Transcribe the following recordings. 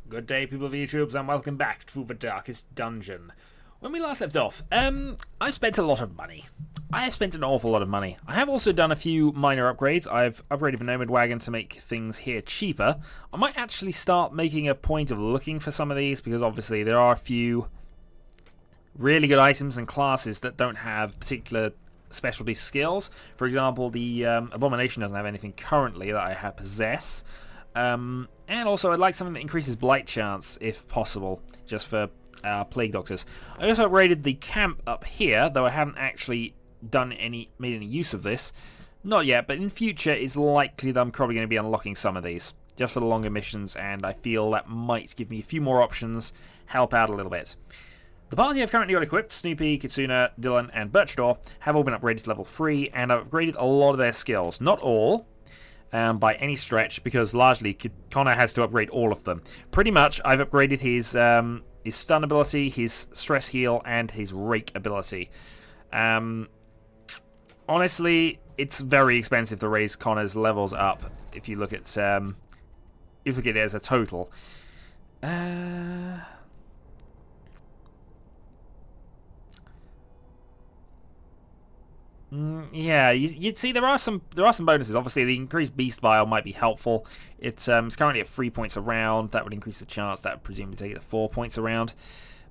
Good day, people of YouTubes, and welcome back to the Darkest Dungeon. When we last left off, I spent a lot of money. I have spent an awful lot of money. I have also done a few minor upgrades. I've upgraded the Nomad Wagon to make things here cheaper. I might actually start making a point of looking for some of these, because obviously there are a few really good items and classes that don't have particular specialty skills. For example, the Abomination doesn't have anything currently that I possess. And also I'd like something that increases blight chance if possible, just for plague doctors. I also upgraded the camp up here, though I haven't actually made any use of this. Not yet, but in future it's likely that I'm probably going to be unlocking some of these, just for the longer missions, and I feel that might give me a few more options, help out a little bit. The party I've currently got equipped, Snoopy, Kitsuna, Dylan, and Birchdor, have all been upgraded to level 3, and I've upgraded a lot of their skills. Not all, by any stretch, because largely Connor has to upgrade all of them. Pretty much, I've upgraded his stun ability, his stress heal, and his rake ability. Honestly, it's very expensive to raise Connor's levels up if you look at it as a total. Yeah, you'd see there are some bonuses. Obviously, the increased beast bile might be helpful. It's currently at 3 points a round. That would increase the chance. That would presumably take it to 4 points a round.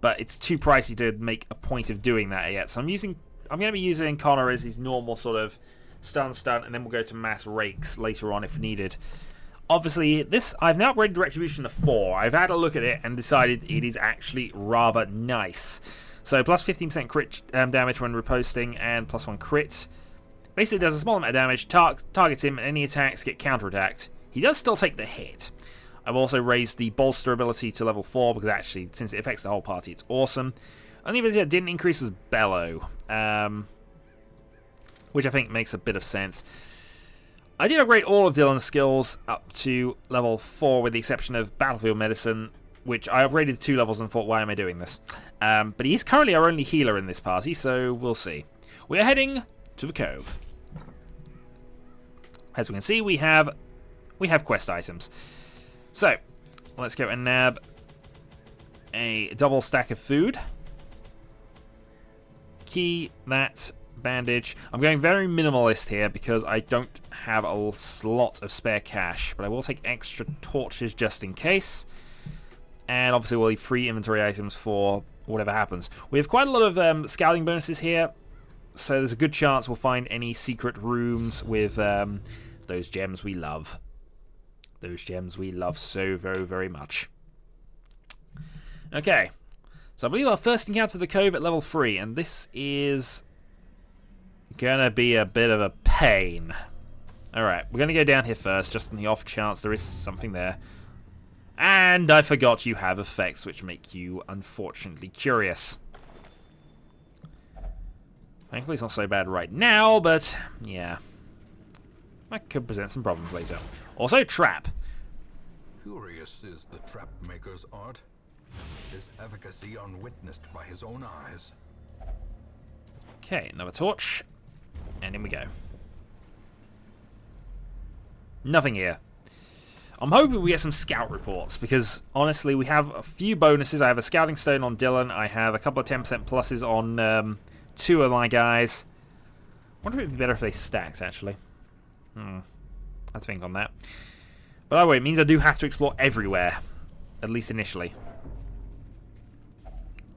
But it's too pricey to make a point of doing that yet. So I'm going to be using Connor as his normal sort of stun, and then we'll go to mass rakes later on if needed. Obviously, I've now upgraded Retribution to 4. I've had a look at it and decided it is actually rather nice. So plus 15% crit damage when riposting, and plus 1 crit. Basically does a small amount of damage, targets him, and any attacks get counterattacked. He does still take the hit. I've also raised the bolster ability to level 4, because actually, since it affects the whole party, it's awesome. Only ability that didn't increase was Bellow, which I think makes a bit of sense. I did upgrade all of Dylan's skills up to level 4, with the exception of Battlefield Medicine, which I upgraded to 2 levels and thought, why am I doing this? But he is currently our only healer in this party, so we'll see. We are heading to the Cove. As we can see, we have quest items. So, let's go and nab a double stack of food. Key, that, bandage. I'm going very minimalist here because I don't have a lot of spare cash, but I will take extra torches just in case. And obviously we'll leave free inventory items for whatever happens. We have quite a lot of scouting bonuses here, so there's a good chance we'll find any secret rooms with those gems we love. Those gems we love so very, very much. Okay, so I believe our first encounter of the Cove at level 3, and this is gonna be a bit of a pain. Alright, we're gonna go down here first, just in the off chance there is something there. And I forgot you have effects which make you, unfortunately, curious. Thankfully it's not so bad right now, but yeah. That could present some problems later. Also, trap. Curious is the trap maker's art. His efficacy unwitnessed by his own eyes. Okay, another torch. And in we go. Nothing here. I'm hoping we get some scout reports, because honestly we have a few bonuses. I have a scouting stone on Dylan. I have a couple of 10% pluses on 2 of my guys. I wonder if it would be better if they stacked, actually. Let's think on that. But that way, it means I do have to explore everywhere, at least initially.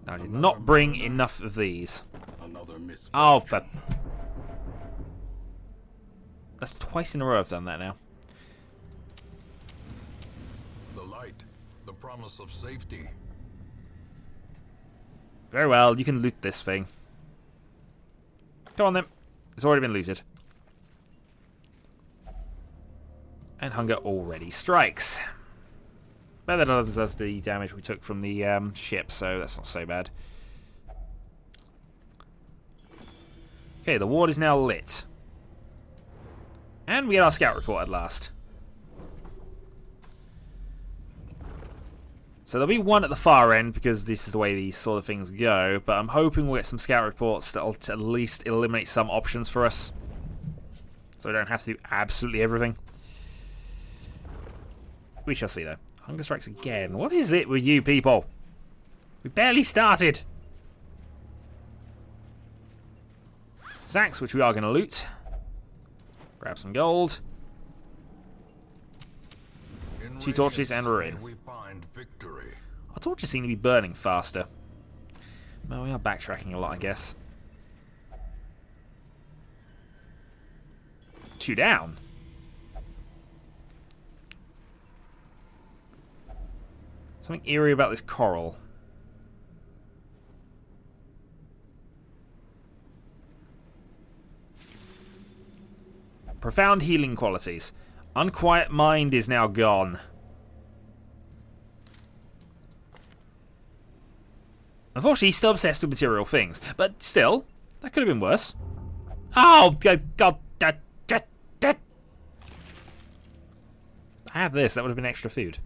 I did not bring enough of these. Oh, that's twice in a row I've done that now. The promise of safety. Very well, you can loot this thing. Go on then. It's already been looted. And hunger already strikes. But that does us the damage we took from the ship, so that's not so bad. Okay, the ward is now lit. And we get our scout report at last. So there'll be one at the far end, because this is the way these sort of things go, but I'm hoping we'll get some scout reports that'll at least eliminate some options for us. So we don't have to do absolutely everything. We shall see, though. Hunger strikes again. What is it with you people? We barely started. Sacks, which we are going to loot. Grab some gold. 2 torches and we're in. We find victory. Our torches seem to be burning faster. Well, we are backtracking a lot, I guess. 2 down. Something eerie about this coral. Profound healing qualities. Unquiet mind is now gone. Unfortunately, he's still obsessed with material things. But still, that could have been worse. Oh, God. I have this. That would have been extra food.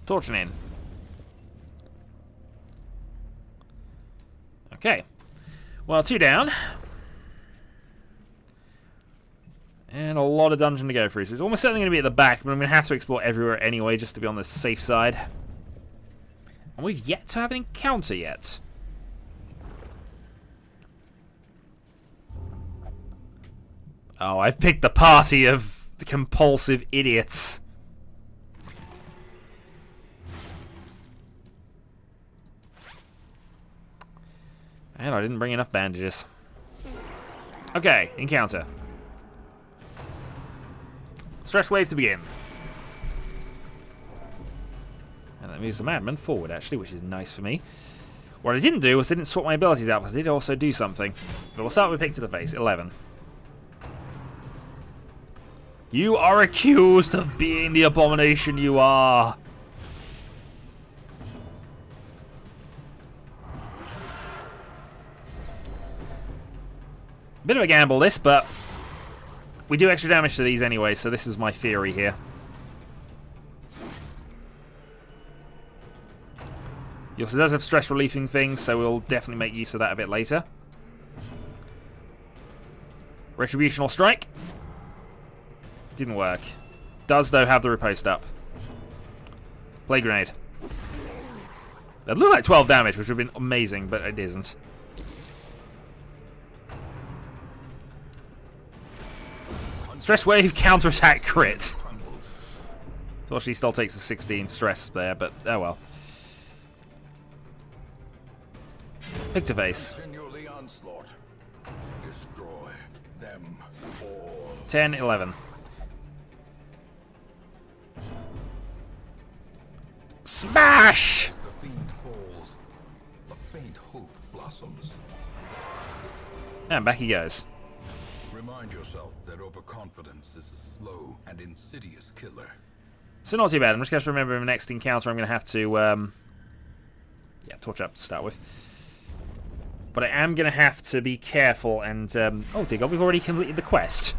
Torching in. Okay. Well, 2 down. And a lot of dungeon to go through. So it's almost certainly going to be at the back, but I'm going to have to explore everywhere anyway, just to be on the safe side. And we've yet to have an encounter yet. Oh, I've picked the party of the compulsive idiots. And I didn't bring enough bandages. Okay, encounter. Stress wave to begin. And that moves the madman forward, actually, which is nice for me. What I didn't do was I didn't sort my abilities out, because I did also do something. But we'll start with pick to the face, 11. You are accused of being the abomination you are. Bit of a gamble, this, but we do extra damage to these anyway, so this is my theory here. He also does have stress relieving things, so we'll definitely make use of that a bit later. Retributional strike. Didn't work. Does, though, have the riposte up. Play grenade. That looked like 12 damage, which would have been amazing, but it isn't. Stress wave, counterattack, crit. Thought she still takes the 16 stress there, but oh well. Pick to face. 10, 11. Smash! The fiend falls, the faint hope blossoms. And back he goes. Remind yourself that overconfidence is a slow and insidious killer. So not too bad. I'm just going to remember in the next encounter I'm going to have to torch up to start with. But I am going to have to be careful and oh dear God, we've already completed the quest.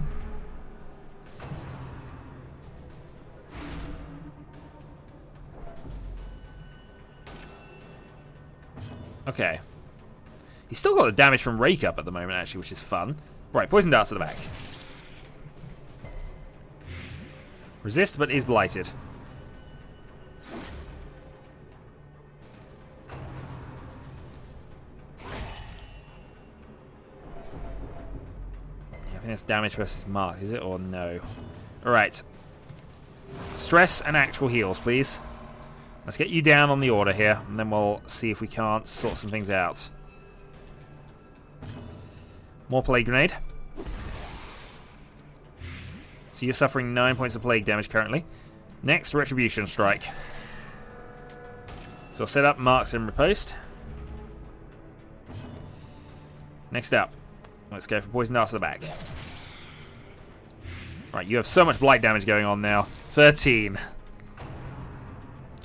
Okay. He's still got the damage from Rake Up at the moment, actually, which is fun. Right, poison darts at the back. Resist, but is blighted. Yeah, I think that's damage versus marks, is it? Or no? Alright. Stress and actual heals, please. Let's get you down on the order here, and then we'll see if we can't sort some things out. More plague grenade. So you're suffering 9 points of plague damage currently. Next, retribution strike. So I'll set up marks and riposte. Next up, let's go for poison darts to the back. Right, you have so much blight damage going on now. 13.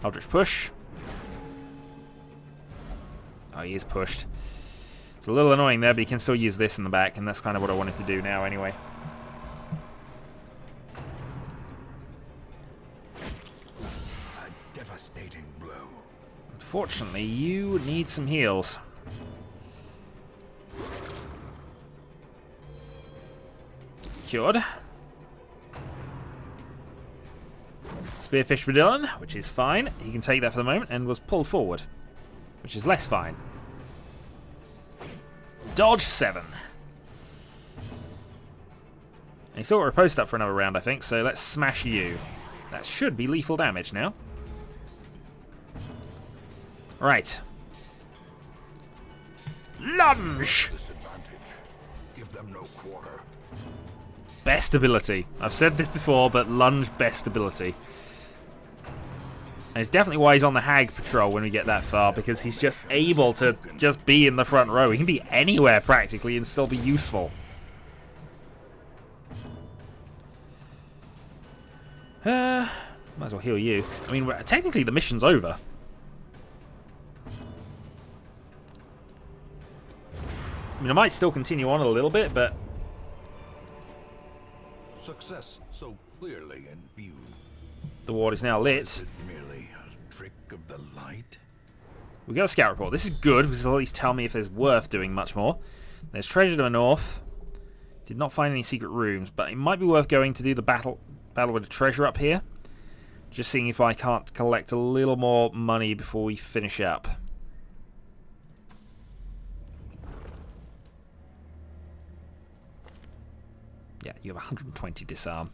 Eldritch push. Oh, he is pushed. It's a little annoying there, but he can still use this in the back, and that's kind of what I wanted to do now anyway. A devastating blow. Unfortunately, you need some heals. secured. Spearfish for Dylan, which is fine. He can take that for the moment and was pulled forward, which is less fine. Dodge 7. And he's still got riposte up for another round, I think, so let's smash you. That should be lethal damage now. Right. Lunge! Give them no quarter. Best ability. I've said this before, but lunge best ability. And it's definitely why he's on the Hag Patrol when we get that far, because he's just able to just be in the front row. He can be anywhere practically and still be useful. Might as well heal you. I mean, technically the mission's over. I mean, I might still continue on a little bit, but... Success so clearly in view. The ward is now lit. Is it merely a trick of the light? We got a scout report. This is good, because it'll at least tell me if there's worth doing much more. There's treasure to the north. Did not find any secret rooms, but it might be worth going to do the battle with the treasure up here. Just seeing if I can't collect a little more money before we finish up. Yeah, you have 120 disarm.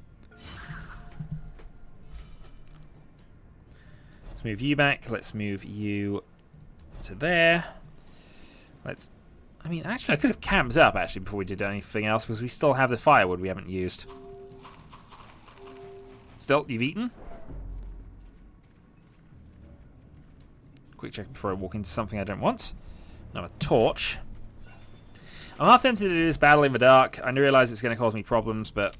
Let's move you back. Let's move you to there. I mean, actually, I could have camped up, actually, before we did anything else, because we still have the firewood we haven't used. Still, you've eaten? Quick check before I walk into something I don't want. Now a torch. I'm half tempted to do this battle in the dark. I realise it's going to cause me problems, but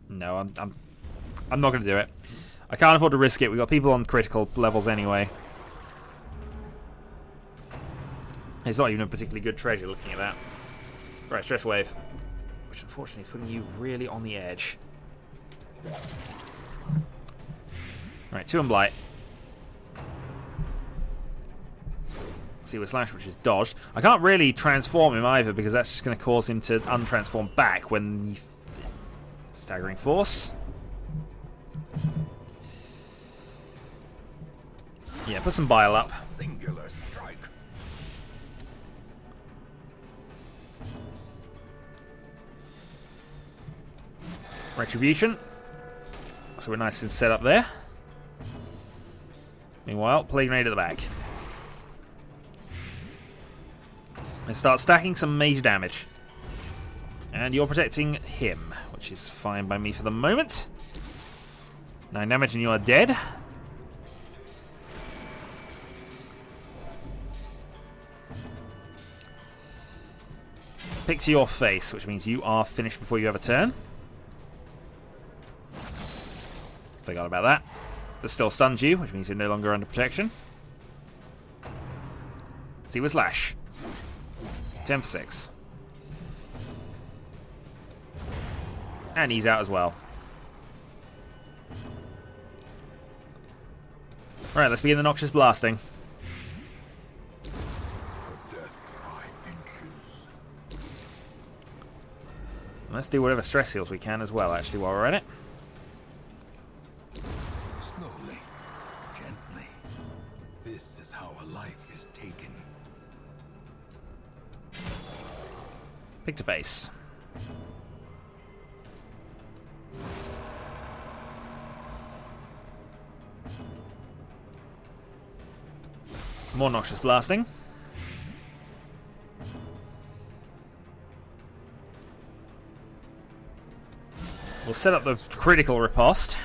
no, I'm not going to do it. I can't afford to risk it. We've got people on critical levels anyway. It's not even a particularly good treasure looking at that. Right, stress wave, which unfortunately is putting you really on the edge. Right, 2 on Blight. Seaward Slash, which is dodged. I can't really transform him either, because that's just going to cause him to untransform back when you... Staggering Force. Yeah, put some bile up. Singular strike. Retribution. So we're nice and set up there. Meanwhile, Plague Raid at the back. And start stacking some major damage. And you're protecting him, which is fine by me for the moment. 9 damage and you are dead. Pick to your face, which means you are finished before you have a turn. Forgot about that. That still stuns you, which means you're no longer under protection. Seaward Slash. 10 for 6. And he's out as well. Alright, let's begin the Noxious Blasting. For death by inches. Let's do whatever stress heals we can as well, actually, while we're at it. Slowly, gently. This is how a life is taken. Pick to face. More Noxious Blasting. We'll set up the critical riposte.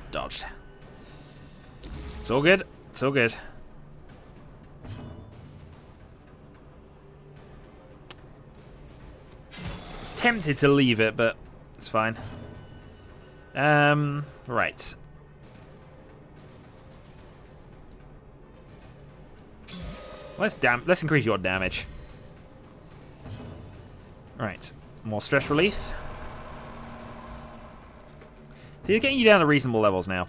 Dodged. It's all good. It's all good. I was tempted to leave it, but it's fine. Right. Let's increase your damage. Right. More stress relief. So you're getting you down to reasonable levels now.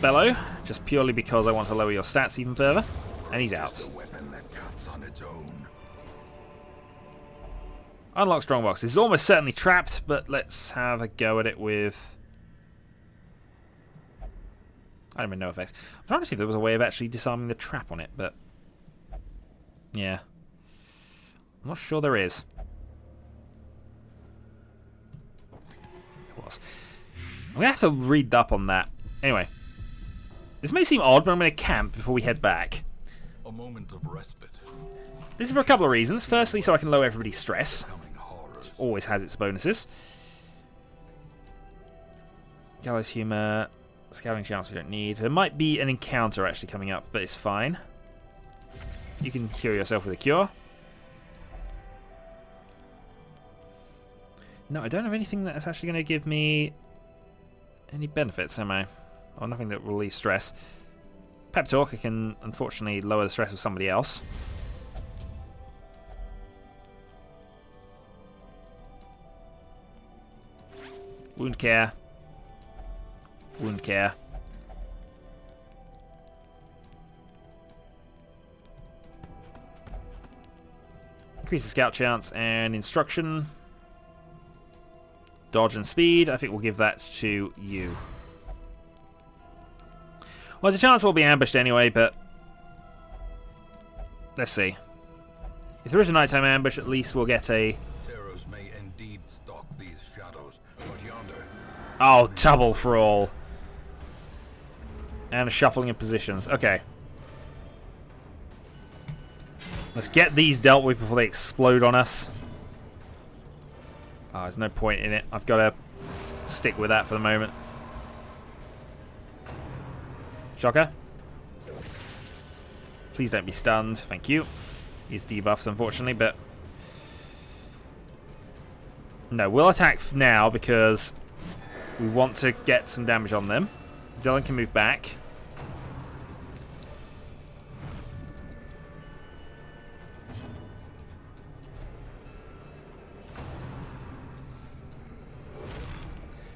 Bellow, just purely because I want to lower your stats even further. And he's out. A weapon that cuts on its own. Unlock strongbox. This is almost certainly trapped, but let's have a go at it with... I don't even know effects. I'm trying to see if there was a way of actually disarming the trap on it, but... yeah. I'm not sure there is. It was. I'm going to have to read up on that. Anyway. This may seem odd, but I'm going to camp before we head back. A moment of respite. This is for a couple of reasons. Firstly, so I can lower everybody's stress. Always has its bonuses. Gallows Humor. Scouting chance we don't need. There might be an encounter actually coming up, but it's fine. You can cure yourself with a cure. No, I don't have anything that's actually going to give me any benefits, am I? Or nothing that will relieve stress. Pep Talk, I can unfortunately lower the stress of somebody else. Wound care. Wound care. Increase the scout chance and instruction. Dodge and speed. I think we'll give that to you. Well, there's a chance we'll be ambushed anyway, but let's see. If there is a nighttime ambush, at least we'll get a... Terrors may indeed stalk these shadows, but yonder... oh, double for all. And a shuffling of positions. Okay. Let's get these dealt with before they explode on us. Oh, there's no point in it. I've got to stick with that for the moment. Shocker. Please don't be stunned. Thank you. He's debuffed, unfortunately, but... no, we'll attack now because we want to get some damage on them. Dylan can move back.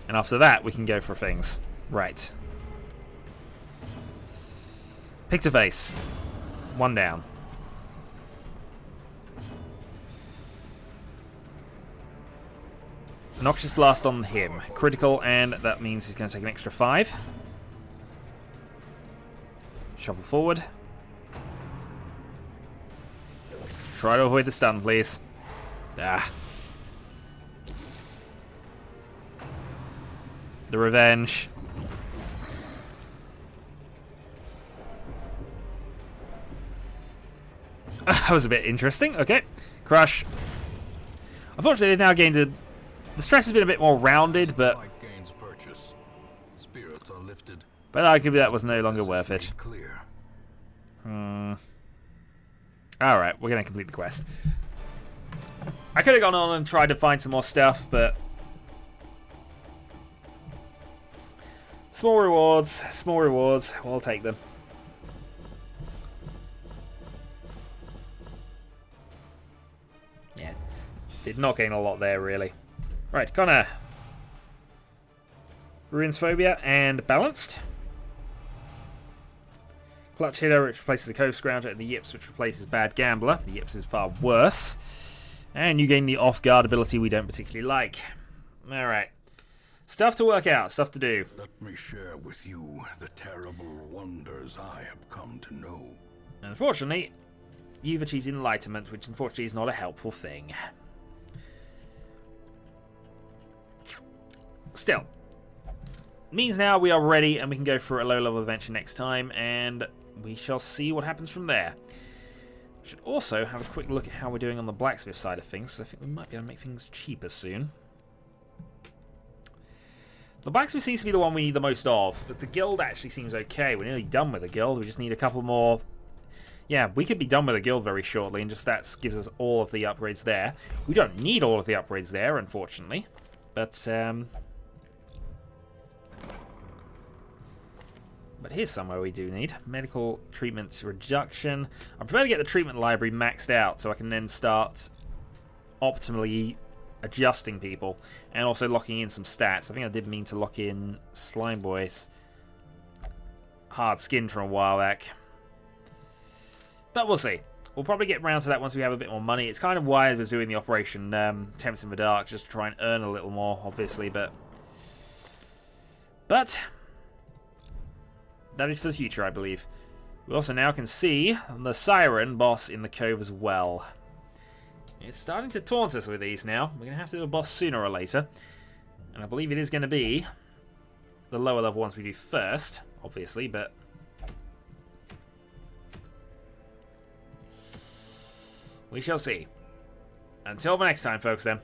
And after that, we can go for things. Right. Pick to face. One down. Noxious Blast on him. Critical, and that means he's going to take an extra 5. Shuffle forward. Try to avoid the stun, please. Ah. The revenge. That was a bit interesting. Okay. Crush. Unfortunately, they've now gained a... the stress has been a bit more rounded, but... Light gains purchase. Spirits are lifted. but arguably that was no longer worth it. Clear. Alright, we're going to complete the quest. I could have gone on and tried to find some more stuff, but... small rewards, we'll take them. Yeah, did not gain a lot there, really. Right, Connor. Ruins Phobia and Balanced. Clutch Hitter, which replaces the Cove Scrounger, and the Yips, which replaces Bad Gambler. The Yips is far worse. And you gain the Off Guard ability we don't particularly like. Alright. Stuff to work out, stuff to do. Let me share with you the terrible wonders I have come to know. Unfortunately, you've achieved enlightenment, which unfortunately is not a helpful thing. Still, means now we are ready and we can go for a low-level adventure next time, and we shall see what happens from there. Should also have a quick look at how we're doing on the blacksmith side of things, because I think we might be able to make things cheaper soon. The blacksmith seems to be the one we need the most of, but the guild actually seems okay. We're nearly done with the guild. We just need a couple more. Yeah, we could be done with the guild very shortly, and just that gives us all of the upgrades there. We don't need all of the upgrades there, unfortunately, but here's somewhere we do need. Medical treatment reduction. I prefer to get the treatment library maxed out so I can then start optimally adjusting people and also locking in some stats. I think I did mean to lock in Slime Boy's hard skinned from a while back. But we'll see. We'll probably get round to that once we have a bit more money. It's kind of why I was doing the Operation Temps in the Dark, just to try and earn a little more, obviously, but that is for the future, I believe. We also now can see the Siren boss in the cove as well. It's starting to taunt us with these now. We're going to have to do a boss sooner or later. And I believe it is going to be the lower level ones we do first, obviously, but we shall see. Until the next time, folks, then.